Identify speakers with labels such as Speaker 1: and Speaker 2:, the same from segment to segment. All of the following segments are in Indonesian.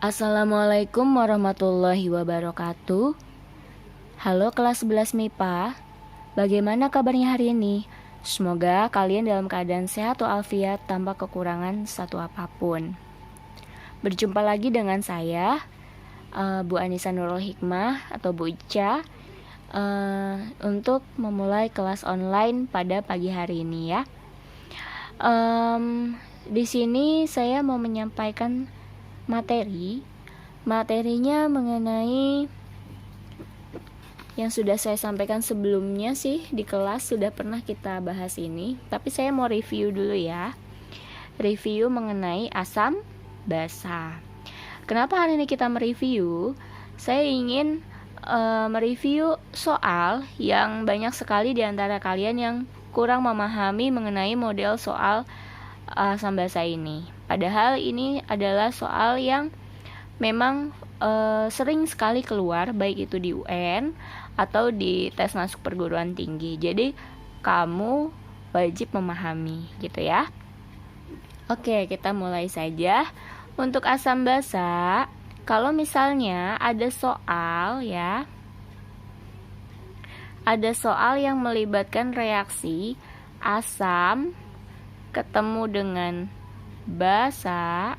Speaker 1: Assalamualaikum warahmatullahi wabarakatuh. Halo kelas 11 MIPA. Bagaimana kabarnya hari ini? Semoga kalian dalam keadaan sehat walafiat tanpa kekurangan satu apapun. Berjumpa lagi dengan saya, Bu Anissa Nurul Hikmah atau Bu Ica, untuk memulai kelas online pada pagi hari ini ya. Di sini saya mau menyampaikan materinya mengenai yang sudah saya sampaikan sebelumnya sih di kelas, sudah pernah kita bahas ini, tapi saya mau review dulu ya. Review mengenai asam basa. Kenapa hari ini kita mereview? Saya ingin mereview soal yang banyak sekali di antara kalian yang kurang memahami mengenai model soal asam basa ini. Padahal ini adalah soal yang memang sering sekali keluar, baik itu di UN atau di tes masuk perguruan tinggi. Jadi kamu wajib memahami gitu ya. Oke, kita mulai saja. Untuk asam basa, kalau misalnya ada soal ya, ada soal yang melibatkan reaksi asam ketemu dengan basa,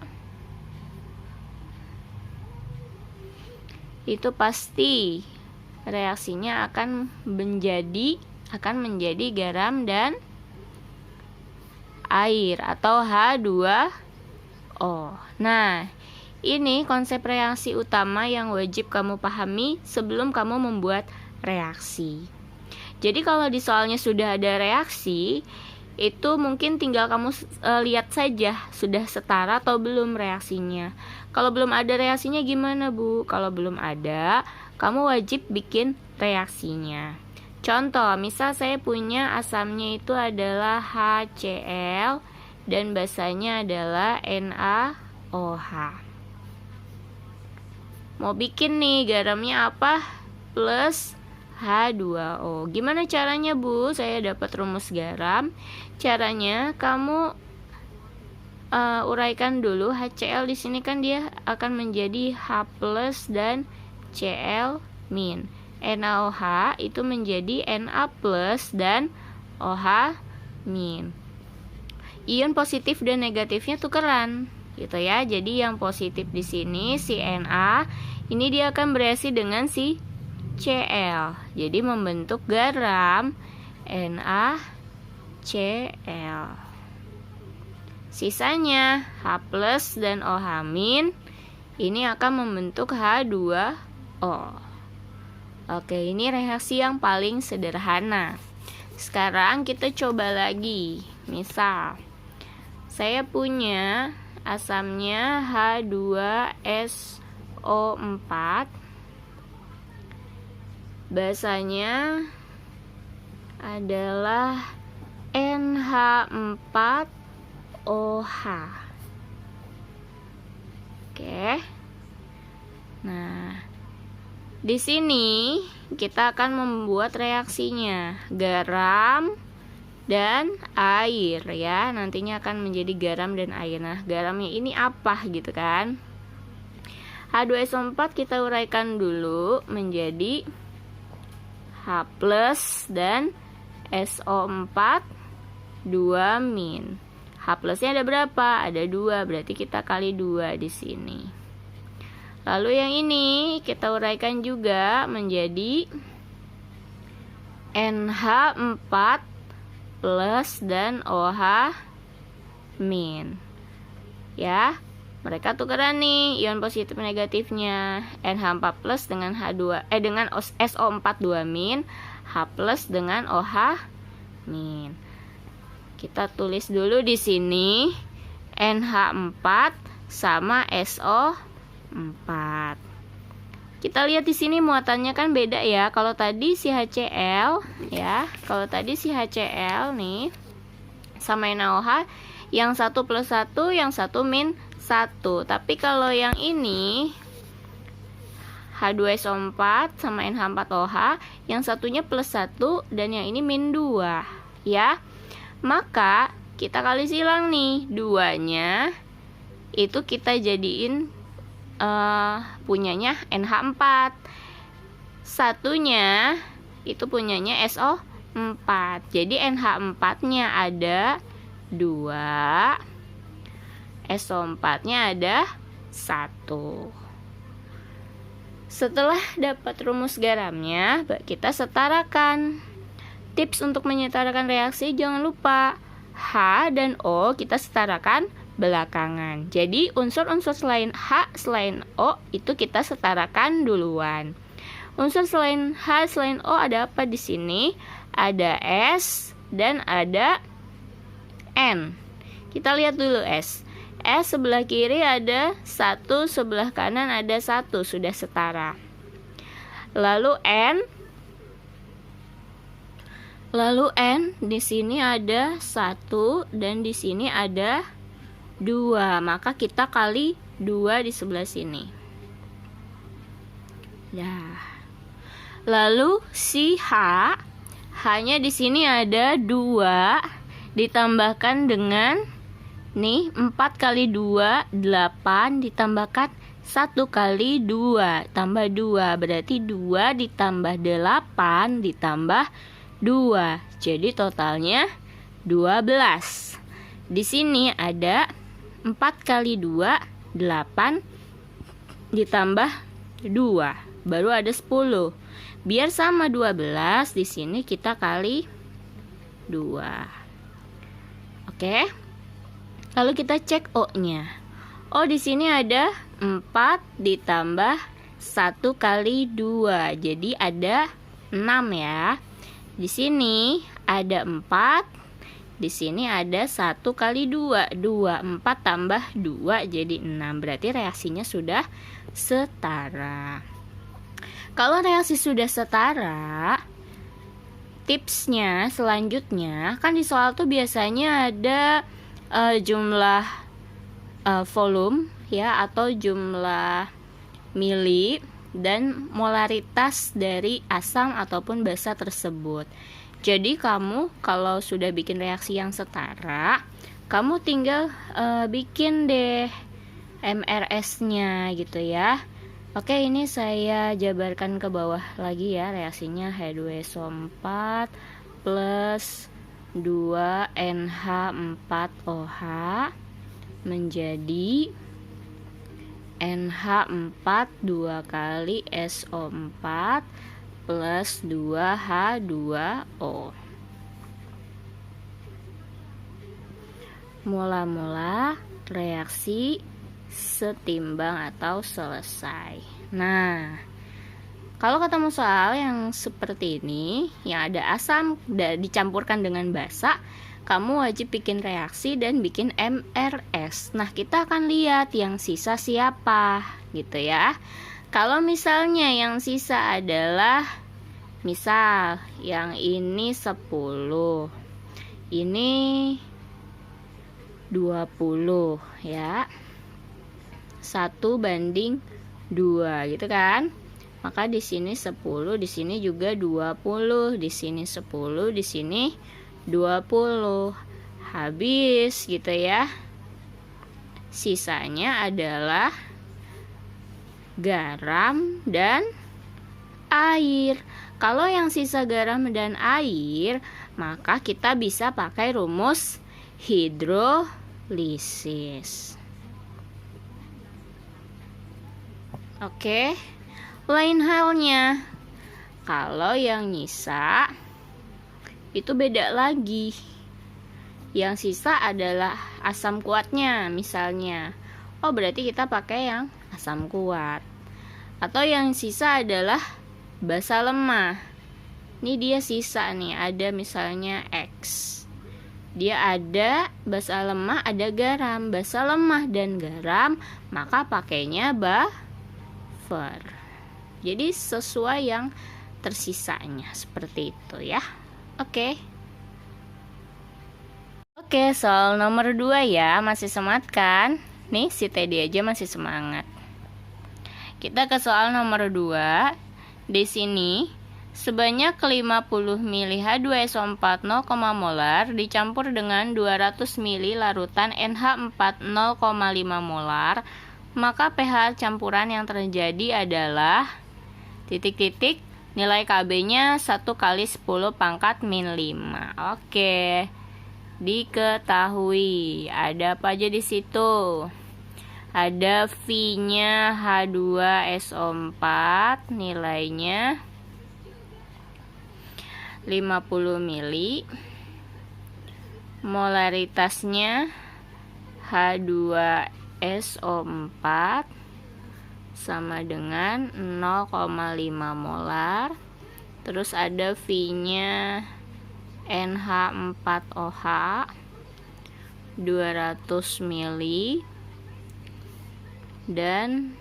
Speaker 1: itu pasti reaksinya akan menjadi garam dan air atau H2O. Nah, ini konsep reaksi utama yang wajib kamu pahami sebelum kamu membuat reaksi. Jadi kalau di soalnya sudah ada reaksi, itu mungkin tinggal kamu lihat saja sudah setara atau belum reaksinya. Kalau belum ada reaksinya gimana, Bu? Kalau belum ada, kamu wajib bikin reaksinya. Contoh, misal saya punya asamnya itu adalah HCl dan basanya adalah NaOH. Mau bikin nih garamnya apa? Plus H2O. Gimana caranya, Bu? Saya dapat rumus garam. Caranya kamu uraikan dulu HCl. Di sini kan dia akan menjadi H+ dan Cl-. NaOH itu menjadi Na+ dan OH-. Ion positif dan negatifnya tukeran gitu ya. Jadi yang positif di sini si Na, ini dia akan bereaksi dengan si Cl. Jadi membentuk garam NaCl. Sisanya H+ dan OH- ini akan membentuk H2O. Oke, ini reaksi yang paling sederhana. Sekarang kita coba lagi. Misal saya punya asamnya H2SO4, basanya adalah NH4OH. Oke. Nah, di sini kita akan membuat reaksinya garam dan air ya. Nantinya akan menjadi garam dan air. Nah, garamnya ini apa gitu kan? H2SO4 kita uraikan dulu menjadi H+ dan SO4 2-. H+-nya ada berapa? Ada 2, berarti kita kali 2 di sini. Lalu yang ini kita uraikan juga menjadi NH4+ dan OH-. Ya, mereka tukeran nih ion positif negatifnya. NH4+ dengan dengan SO4 2-, H+ dengan OH-. Kita tulis dulu di sini NH4 sama SO4. Kita lihat di sini muatannya kan beda ya. Kalau tadi si HCl ya, kalau tadi si HCl nih sama NaOH, yang 1 + 1, yang 1 - 1. Tapi kalau yang ini H2SO4 sama NH4OH, yang satunya +1 dan yang ini -2 ya. Maka kita kali silang nih, 2-nya itu kita jadiin punyanya NH4. Satunya itu punyanya SO4. Jadi NH4-nya ada 2, SO4-nya ada 1. Setelah dapat rumus garamnya, kita setarakan. Tips untuk menyetarakan reaksi, jangan lupa H dan O kita setarakan belakangan. Jadi unsur-unsur selain H, selain O itu kita setarakan duluan. Unsur selain H, selain O ada apa di sini? Ada S dan ada N. Kita lihat dulu S. S sebelah kiri ada 1, sebelah kanan ada 1, sudah setara. Lalu N di sini ada 1 dan di sini ada 2. Maka kita kali 2 di sebelah sini. Nah. Lalu si H-nya di sini ada 2 ditambahkan dengan nih 4 kali 2 8 ditambahkan 1 kali 2 tambah 2, berarti 2 ditambah 8 ditambah 2. Jadi totalnya 12. Di sini ada 4 kali 2 8 ditambah 2, baru ada 10. Biar sama 12, di sini kita kali 2. Oke. Lalu kita cek O-nya. O di sini ada 4 ditambah 1 kali 2. Jadi ada 6 ya. Di sini ada 4. Di sini ada 1 kali 2. 4 tambah 2 jadi 6. Berarti reaksinya sudah setara. Kalau reaksi sudah setara, tipsnya selanjutnya, kan di soal tuh biasanya ada jumlah volume ya, atau jumlah mili dan molaritas dari asam ataupun basa tersebut. Jadi kamu kalau sudah bikin reaksi yang setara, kamu tinggal bikin deh MRS-nya gitu ya. Oke, ini saya jabarkan ke bawah lagi ya reaksinya. H2SO4 plus 2NH4OH menjadi NH4 2 kali SO4 plus 2H2O. Mula-mula reaksi setimbang atau selesai. Nah, kalau ketemu soal yang seperti ini, yang ada asam dicampurkan dengan basa, kamu wajib bikin reaksi dan bikin MRS. Nah, kita akan lihat yang sisa siapa, gitu ya. Kalau misalnya yang sisa adalah, misal yang ini 10, ini 20 ya, 1/2 gitu kan. Maka di sini 10, di sini juga 20, di sini 10, di sini 20. Habis gitu ya. Sisanya adalah garam dan air. Kalau yang sisa garam dan air, maka kita bisa pakai rumus hidrolisis. Oke, lain halnya kalau yang nyisa itu beda lagi. Yang sisa adalah asam kuatnya misalnya. Oh, berarti kita pakai yang asam kuat. Atau yang sisa adalah basa lemah. Ini dia sisa nih, ada misalnya X. Dia ada basa lemah, ada garam. Basa lemah dan garam, maka pakainya buffer. Jadi sesuai yang tersisanya seperti itu ya. Oke, soal nomor 2 ya. Masih semangat kan? Nih si Teddy aja masih semangat. Kita ke soal nomor 2. Di sini sebanyak 50 ml H2SO4 0, molar dicampur dengan 200 ml larutan NH4 0,5 molar maka pH campuran yang terjadi adalah titik-titik nilai Kb-nya 1 kali 10 pangkat min 5. Oke. Diketahui ada apa aja di situ? Ada V-nya H2SO4 nilainya 50 mili. Molaritasnya H2SO4 sama dengan 0,5 molar. Terus ada V-nya NH4OH 200 mili dan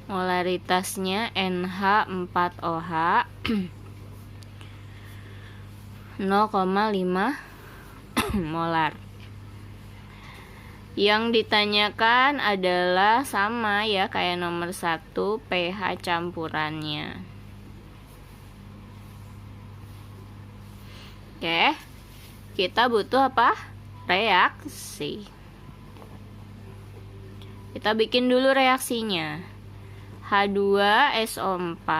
Speaker 1: molaritasnya NH4OH 0,5 molar. Yang ditanyakan adalah sama ya kayak nomor 1, pH campurannya. Oke, kita butuh apa? Reaksi. Kita bikin dulu reaksinya. H2SO4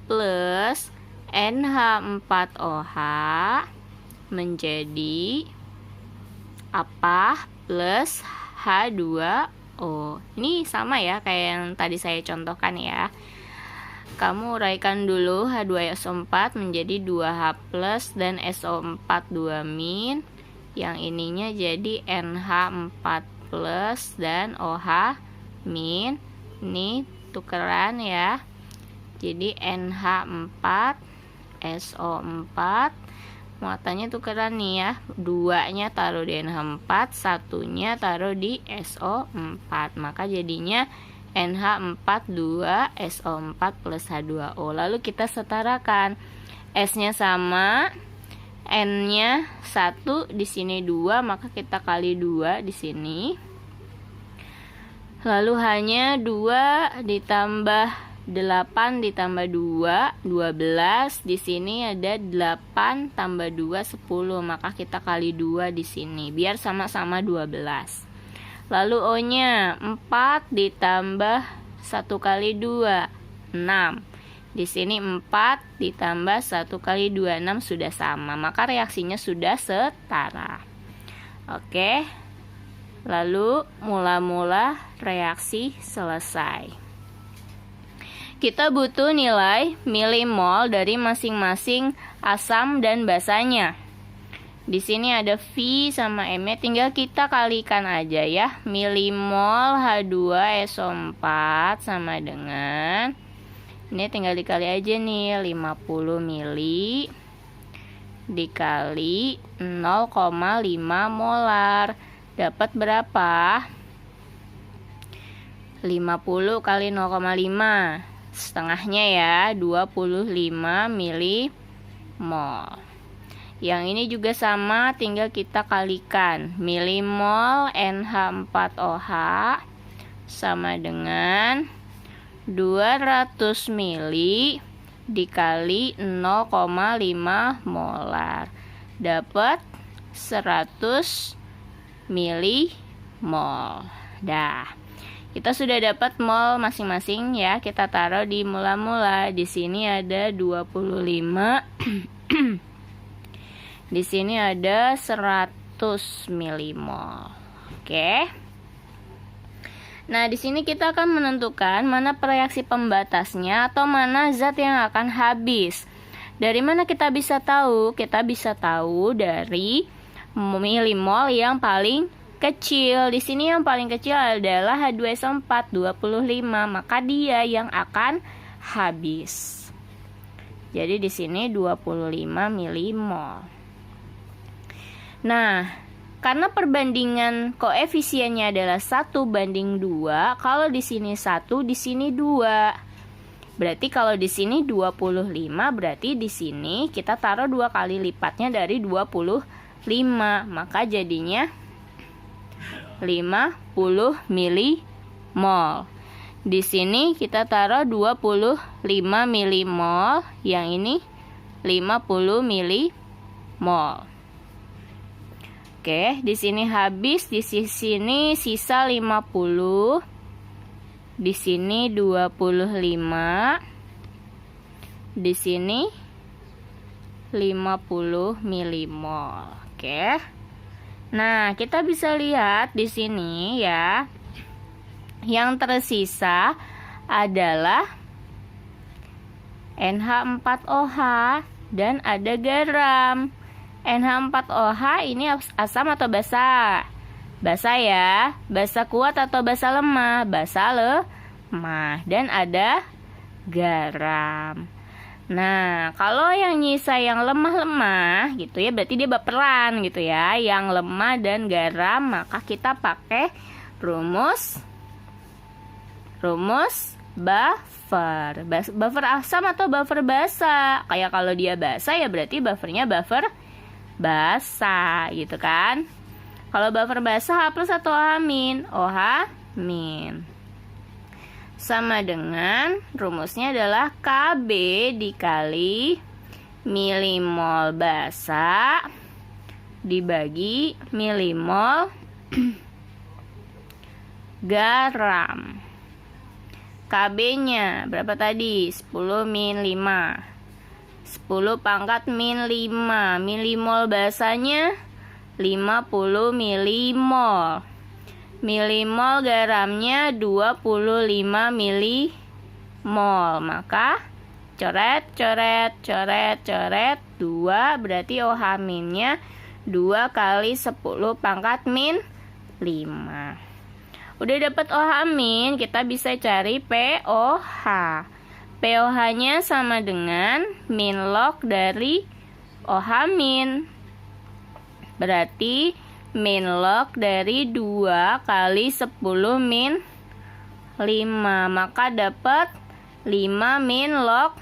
Speaker 1: plus NH4OH menjadi apa? Plus H2O. Ini sama ya kayak yang tadi saya contohkan ya. Kamu uraikan dulu H2SO4 menjadi 2H plus dan SO4 2-. Yang ininya jadi NH4 plus dan OH-. Ini tukeran ya. Jadi NH4 SO4 muatannya tukeran nih ya. 2-nya taruh di NH4, 1-nya taruh di SO4. Maka jadinya NH4 2 SO4 plus H2O. Lalu kita setarakan. S-nya sama, N-nya 1, di sini 2, maka kita kali 2 di sini. Lalu hanya 2 ditambah 8 ditambah 2, 12. Di sini ada 8 tambah 2, 10. Maka kita kali 2 di sini biar sama-sama 12. Lalu O-nya 4 ditambah 1 kali 2, 6. Di sini 4 ditambah 1 kali 2, 6 sudah sama. Maka reaksinya sudah setara. Oke. Lalu mula-mula reaksi selesai. Kita butuh nilai milimol dari masing-masing asam dan basanya. Di sini ada V sama M-nya, tinggal kita kalikan aja ya. Milimol H2SO4 sama dengan, ini tinggal dikali aja nih, 50 mili dikali 0,5 molar. Dapat berapa? 50 kali 0,5. Setengahnya ya, 25 milimol. Yang ini juga sama, tinggal kita kalikan. Milimol NH4OH sama dengan 200 mili dikali 0,5 molar. Dapat 100 milimol. Dah. Kita sudah dapat mol masing-masing ya. Kita taruh di mula-mula. Di sini ada 25. Di sini ada 100 milimol. Oke. Nah, di sini kita akan menentukan mana reaksi pembatasnya atau mana zat yang akan habis. Dari mana kita bisa tahu? Kita bisa tahu dari milimol yang paling kecil. Di sini yang paling kecil adalah H2SO4 25, maka dia yang akan habis. Jadi di sini 25 milimol. Nah, karena perbandingan koefisiennya adalah 1:2, kalau di sini 1, di sini 2. Berarti kalau di sini 25, berarti di sini kita taruh 2 kali lipatnya dari 25, maka jadinya 50 milimol. Di sini kita taruh 25 milimol, yang ini 50 milimol. Oke, di sini habis, di sini sisa 50. Di sini 25. Di sini 50 milimol. Oke. Nah, kita bisa lihat di sini ya. Yang tersisa adalah NH4OH dan ada garam. NH4OH ini asam atau basa? Basa ya. Basa kuat atau basa lemah? Basa lemah. Dan ada garam. Nah, kalau yang nyisa yang lemah-lemah gitu ya, berarti dia baperan gitu ya. Yang lemah dan garam, maka kita pakai rumus buffer. Buffer asam atau buffer basa? Kayak kalau dia basa ya berarti buffernya buffer basa gitu kan. Kalau buffer basa H plus atau OH min? OH min. Sama dengan rumusnya adalah KB dikali milimol basa dibagi milimol garam. KB-nya berapa tadi? 10 min 5. 10 pangkat min 5. Milimol basanya 50 milimol. Milimol garamnya 25 milimol. Maka coret 2 berarti OH minnya 2 kali 10 pangkat min 5. Udah dapat OH min, kita bisa cari POH. POH-nya sama dengan min log dari OH min. Berarti min log dari 2 kali 10 min 5. Maka dapat 5 min log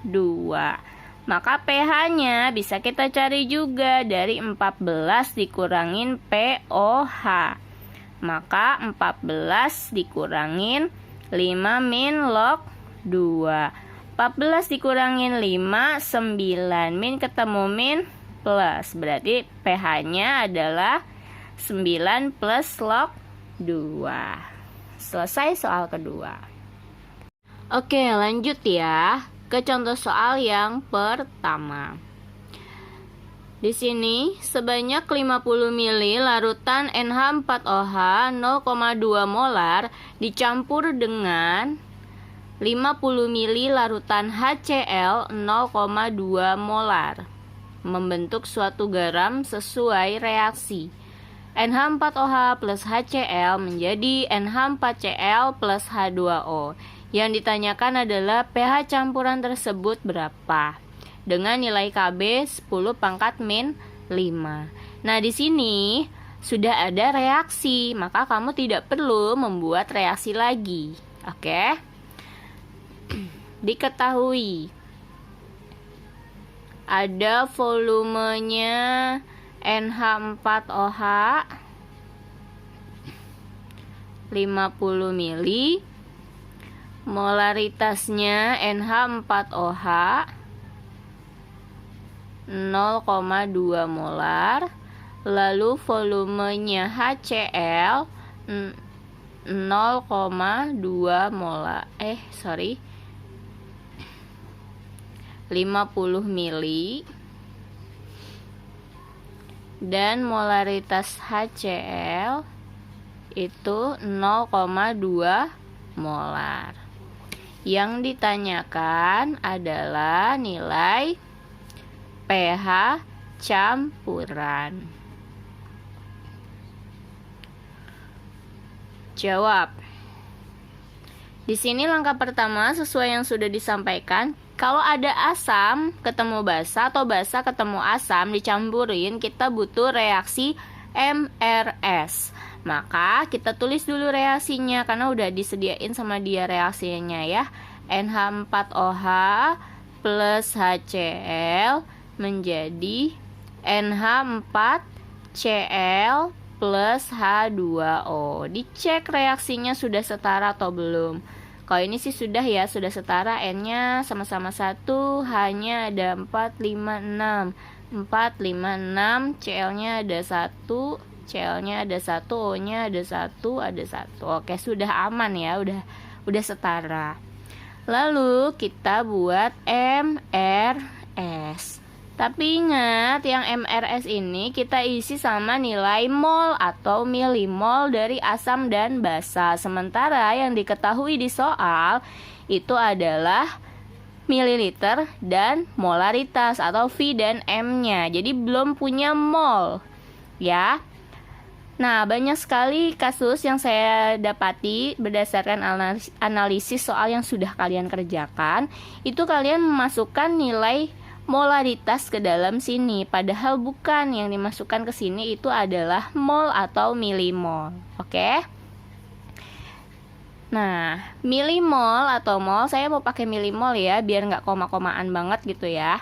Speaker 1: 2. Maka pH-nya bisa kita cari juga dari 14 dikurangin POH. Maka 14 dikurangin 5 min log 2. 14 dikurangin 5, 9. Min ketemu min plus. Berarti pH-nya adalah 9 plus log 2. Selesai soal kedua. Oke, lanjut ya ke contoh soal yang pertama. Di sini sebanyak 50 ml larutan NH4OH 0,2 molar dicampur dengan 50 ml larutan HCl 0,2 molar membentuk suatu garam sesuai reaksi. NH4OH plus HCl menjadi NH4Cl plus H2O. Yang ditanyakan adalah pH campuran tersebut berapa? Dengan nilai KB 10 pangkat min 5. Nah, di sini sudah ada reaksi, maka kamu tidak perlu membuat reaksi lagi. Oke? Diketahui ada volumenya NH4OH 50 ml, molaritasnya NH4OH 0,2 molar, lalu volumenya HCl 0,2 molar. 50 mili dan molaritas HCl itu 0,2 molar. Yang ditanyakan adalah nilai pH campuran. Jawab. Di sini langkah pertama sesuai yang sudah disampaikan. Kalau ada asam ketemu basa atau basa ketemu asam dicampurin, kita butuh reaksi MRS. Maka kita tulis dulu reaksinya karena udah disediain sama dia reaksinya ya. NH4OH plus HCl menjadi NH4Cl plus H2O. Dicek reaksinya sudah setara atau belum. Kalau ini sih sudah ya, sudah setara. N-nya sama-sama 1, H-nya ada 4, 5, 6. 4, 5, 6, Cl-nya ada 1, Cl-nya ada 1, O-nya ada 1, ada 1. Oke, sudah aman ya, udah setara. Lalu kita buat MRS. Tapi ingat, yang MRS ini kita isi sama nilai mol atau milimol dari asam dan basa. Sementara yang diketahui di soal itu adalah mililiter dan molaritas atau V dan M-nya. Jadi belum punya mol, ya. Nah, banyak sekali kasus yang saya dapati berdasarkan analisis soal yang sudah kalian kerjakan. Itu kalian memasukkan nilai molaritas ke dalam sini, padahal bukan. Yang dimasukkan ke sini itu adalah mol atau milimol. Oke? Nah, milimol atau mol, saya mau pakai milimol ya, biar nggak koma-komaan banget gitu ya.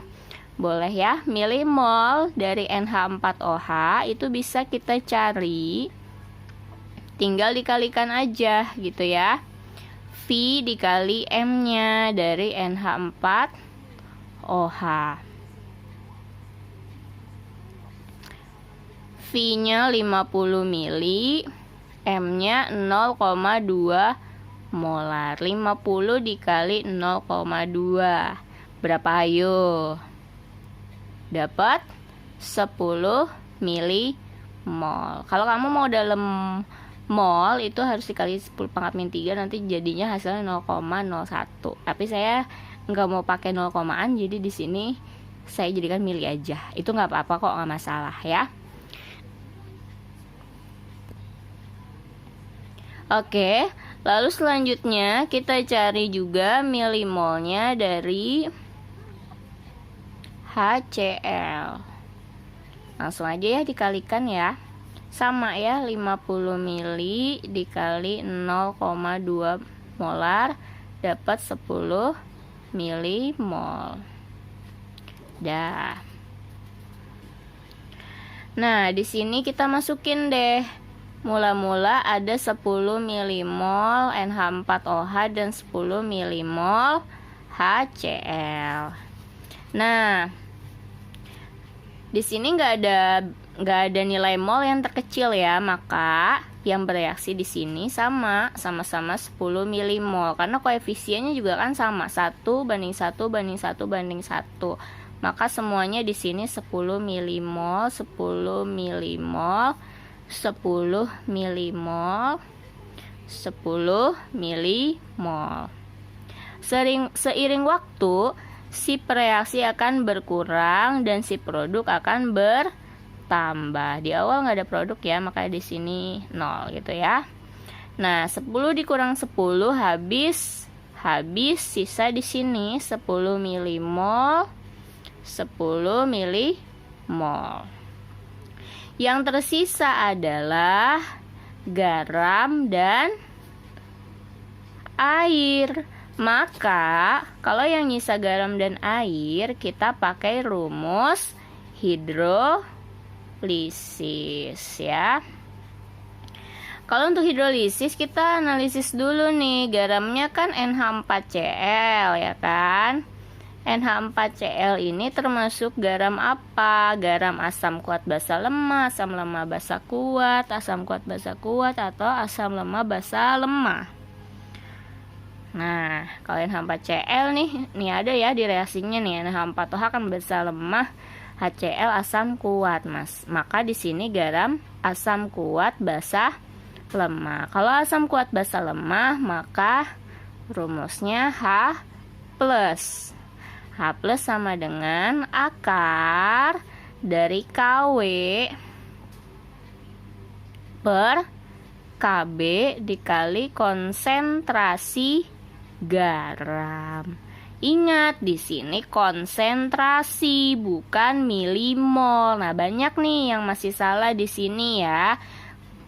Speaker 1: Boleh ya, milimol dari NH4OH itu bisa kita cari, tinggal dikalikan aja gitu ya. V dikali M-nya dari NH4OH. V-nya 50 mili, M-nya 0,2 molar. 50 dikali 0,2 berapa ayo? Dapat 10 milimol. Kalau kamu mau dalam mol itu harus dikali 10⁻³ nanti jadinya hasilnya 0,01. Tapi saya nggak mau pakai 0 komaan, jadi di sini saya jadikan mili aja. Itu nggak apa-apa kok, nggak masalah ya. Oke, lalu selanjutnya kita cari juga milimolnya dari HCl. Langsung aja ya dikalikan ya. Sama ya, 50 mili dikali 0,2 molar dapat 10 milimol. Dah. Nah, di sini kita masukin deh. Mula-mula ada 10 milimol NH4OH dan 10 milimol HCl. Nah, di sini nggak ada nilai mol yang terkecil ya, maka yang bereaksi di sini sama-sama 10 milimol karena koefisiennya juga kan sama, 1:1:1:1. Maka semuanya di sini 10 milimol, 10 milimol, 10 milimol, 10 milimol. Seiring waktu, si reaksi akan berkurang dan si produk akan bertambah. Di awal nggak ada produk ya, makanya di sini 0 gitu ya. Nah, 10 dikurang 10 habis, sisa di sini 10 milimol, 10 milimol. Yang tersisa adalah garam dan air. Maka kalau yang nyisa garam dan air, kita pakai rumus hidrolisis ya. Kalau untuk hidrolisis kita analisis dulu nih. Garamnya kan NH4Cl ya kan. NH4Cl ini termasuk garam apa? Garam asam kuat basa lemah, asam lemah basa kuat, asam kuat basa kuat, atau asam lemah basa lemah. Nah, kalau NH4Cl nih ada ya di reaksinya nih. NH4OH kan basa lemah, HCl asam kuat, Mas. Maka di sini garam asam kuat basa lemah. Kalau asam kuat basa lemah, maka rumusnya H+. H+ sama dengan akar dari KW per KB dikali konsentrasi garam. Ingat di sini konsentrasi bukan milimol. Nah, banyak nih yang masih salah di sini ya.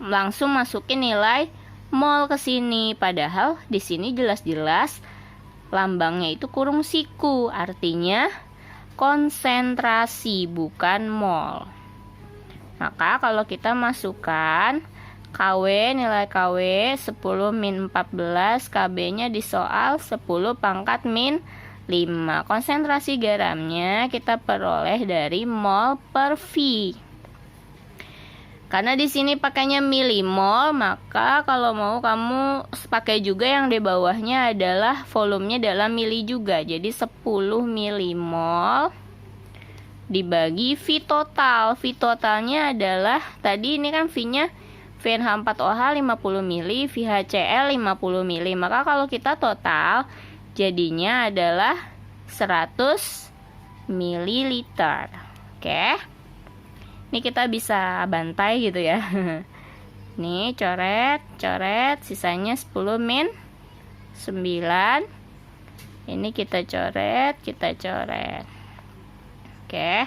Speaker 1: Langsung masukin nilai mol ke sini, padahal di sini jelas-jelas lambangnya itu kurung siku, artinya konsentrasi bukan mol. Maka kalau kita masukkan KW, nilai KW 10-14, KB-nya di soal 10⁻⁵. Konsentrasi garamnya kita peroleh dari mol per V. Karena di sini pakainya milimol, maka kalau mau kamu pakai juga yang di bawahnya adalah volumenya dalam mili juga. Jadi 10 milimol dibagi V total. V totalnya adalah tadi ini kan V-nya VNH4OH 50 mili, VHCl 50 mili. Maka kalau kita total jadinya adalah 100 mililiter. Oke. Ini kita bisa bantai gitu ya. Nih coret, sisanya 10 min 9. Ini kita coret. Oke.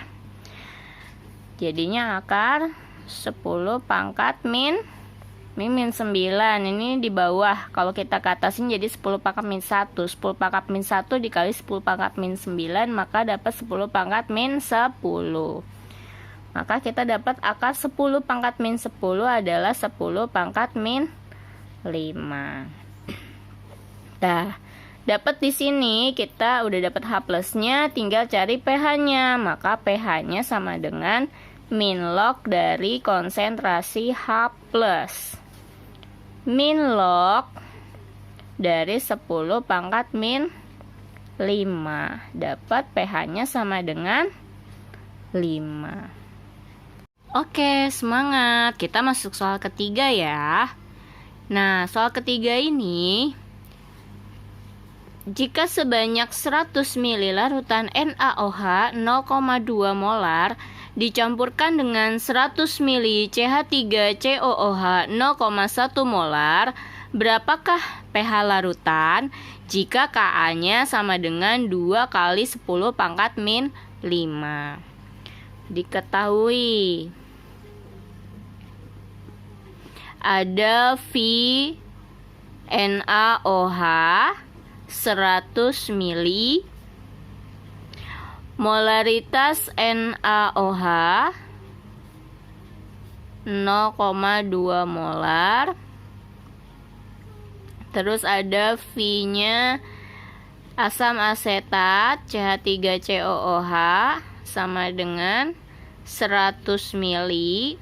Speaker 1: Jadinya akar 10 pangkat min 9. Ini di bawah. Kalau kita ke atasin jadi 10 pangkat min 1. 10 pangkat min 1 dikali 10 pangkat min 9, maka dapat 10 pangkat min 10. Maka kita dapat akar 10 pangkat min 10 adalah 10 pangkat min 5. Nah, dapat di sini kita udah dapat H plusnya, tinggal cari pH-nya. Maka pH-nya sama dengan min log dari konsentrasi H plus. Min log dari 10 pangkat min 5. Dapat pH-nya sama dengan 5. Oke, semangat. Kita masuk soal ketiga ya. Nah, soal ketiga ini, jika sebanyak 100 ml larutan NaOH 0,2 molar dicampurkan dengan 100 ml CH3COOH 0,1 molar, berapakah pH larutan jika Ka-nya sama dengan 2 kali 10 pangkat min 5? Diketahui ada VNaOH 100 mili, molaritas NaOH 0,2 molar. Terus ada V-nya asam asetat CH3COOH sama dengan 100 mili,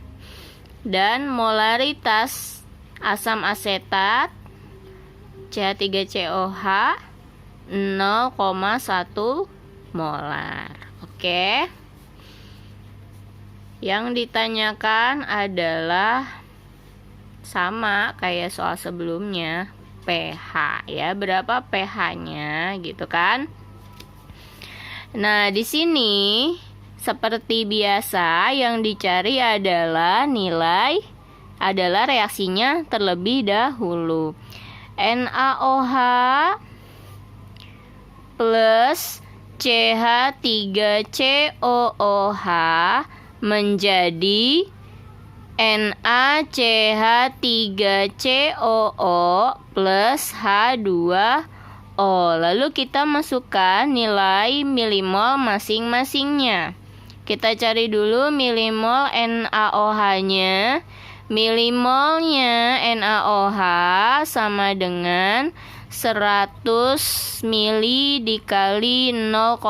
Speaker 1: dan molaritas asam asetat CH3COH 0,1 molar. Oke. Yang ditanyakan adalah sama kayak soal sebelumnya, pH ya, berapa pH-nya gitu kan. Nah, di sini seperti biasa yang dicari adalah reaksinya terlebih dahulu. NaOH plus CH3COOH menjadi NaCH3COO plus H2O. Lalu kita masukkan nilai milimol masing-masingnya. Kita cari dulu milimol NaOH-nya. Milimolnya NaOH sama dengan 100 mili dikali 0,2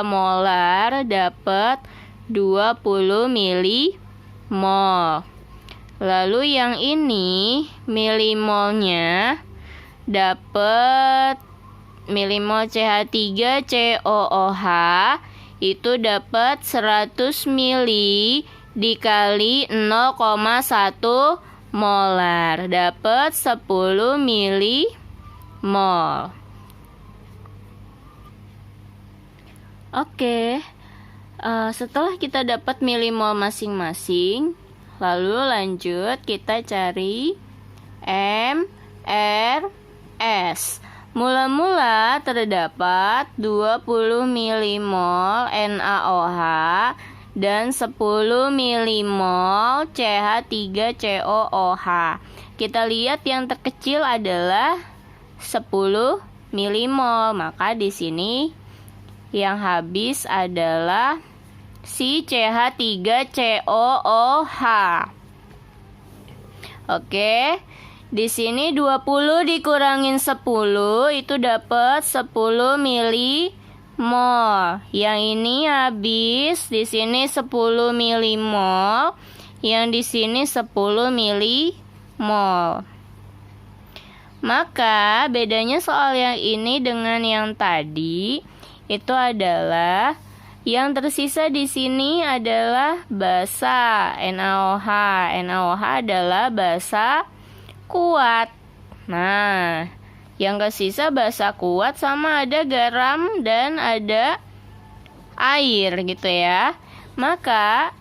Speaker 1: molar dapat 20 milimol. Lalu yang ini milimolnya dapat milimol CH3COOH itu dapat 100 mili dikali 0,1 molar dapat 10 milimol. Oke. Setelah kita dapat milimol masing-masing, lalu lanjut kita cari MRS. Mula-mula terdapat 20 milimol NaOH dan 10 milimol CH3COOH. Kita lihat yang terkecil adalah 10 milimol, maka di sini yang habis adalah si CH3COOH. Oke. Di sini 20 dikurangin 10 itu dapat 10 milimol. Yang ini habis di sini 10 milimol. Yang di sini 10 milimol. Maka bedanya soal yang ini dengan yang tadi itu adalah yang tersisa di sini adalah basa NaOH. NaOH adalah basa kuat. Nah, yang tersisa basa kuat sama ada garam dan ada air gitu ya. Maka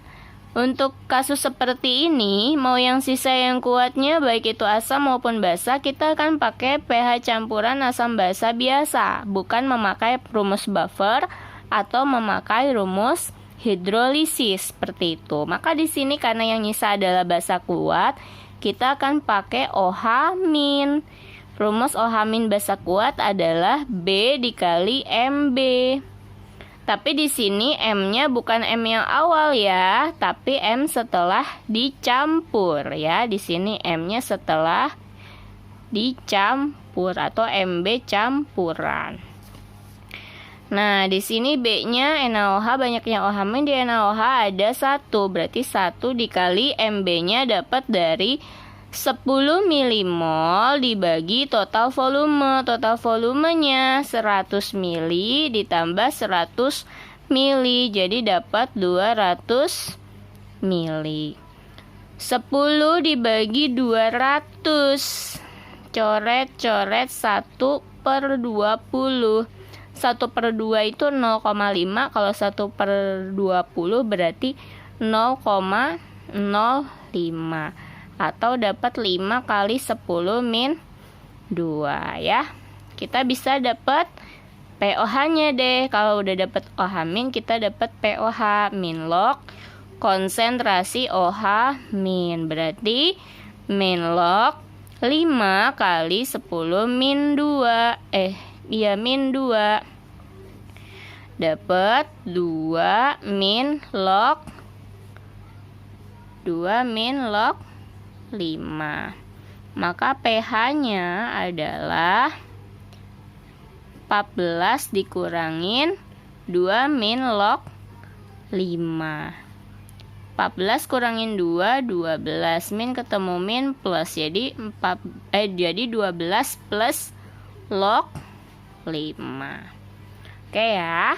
Speaker 1: untuk kasus seperti ini, mau yang sisa yang kuatnya baik itu asam maupun basa, kita akan pakai pH campuran asam basa biasa, bukan memakai rumus buffer atau memakai rumus hidrolisis seperti itu. Maka di sini karena yang nyisa adalah basa kuat, kita akan pakai OH-. Rumus OH- basa kuat adalah B dikali MB. Tapi di sini M-nya bukan M yang awal ya, tapi M setelah dicampur ya. Di sini M-nya setelah dicampur atau MB campuran. Nah, di sini B-nya NaOH, banyaknya OH- di NaOH ada 1. Berarti 1 dikali MB-nya dapat dari 10 milimol dibagi total volume. Total volumenya 100 mili ditambah 100 mili. Jadi dapat 200 mili. 10 dibagi 200. Coret-coret 1/20. 1/2 itu 0,5. Kalau 1/20 berarti 0,05. Atau dapat 5 kali 10 min 2 ya. Kita bisa dapat POH-nya deh. Kalau udah dapat OH- kita dapat POH min log konsentrasi OH-. Berarti min log 5 kali 10 min 2. Min 2. Dapat 2 min log 5. Maka pH-nya adalah 14 dikurangin 2 min log 5. 14 kurangin 2, 12. Min ketemu min plus. Jadi 12 plus log 5. Oke ya.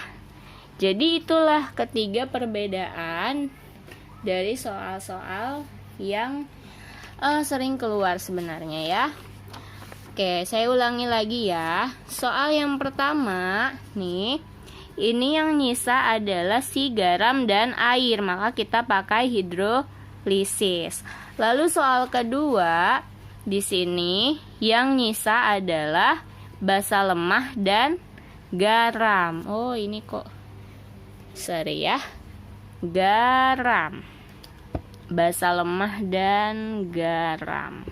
Speaker 1: Jadi itulah ketiga perbedaan dari soal-soal yang sering keluar sebenarnya ya. Oke, saya ulangi lagi ya. Soal yang pertama nih, ini yang nyisa adalah si garam dan air, maka kita pakai hidrolisis. Lalu soal kedua, di sini yang nyisa adalah basa lemah dan garam. Oh, ini kok sorry ya. Garam. Basa lemah dan garam.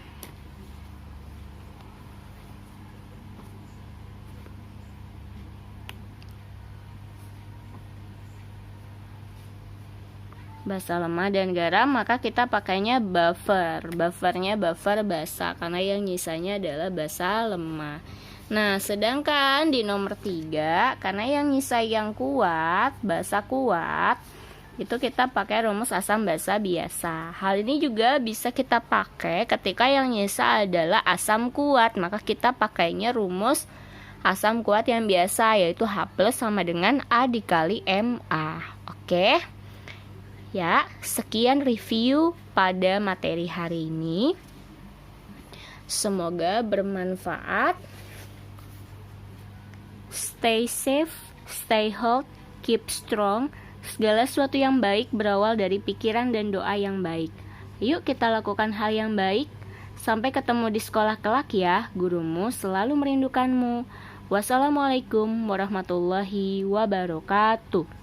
Speaker 1: Basa lemah dan garam, maka kita pakainya buffer. Buffernya buffer basa, karena yang nyisanya adalah basa lemah. Nah, sedangkan di nomor 3, karena yang nyisa yang kuat, basa kuat, itu kita pakai rumus asam basa biasa. Hal ini juga bisa kita pakai ketika yang nyisa adalah asam kuat, maka kita pakainya rumus asam kuat yang biasa, yaitu H+ sama dengan A dikali MA. Oke. Ya, sekian review pada materi hari ini. Semoga bermanfaat. Stay safe, stay healthy, keep strong. Segala sesuatu yang baik berawal dari pikiran dan doa yang baik. Yuk kita lakukan hal yang baik. Sampai ketemu di sekolah kelak ya. Gurumu selalu merindukanmu. Wassalamualaikum warahmatullahi wabarakatuh.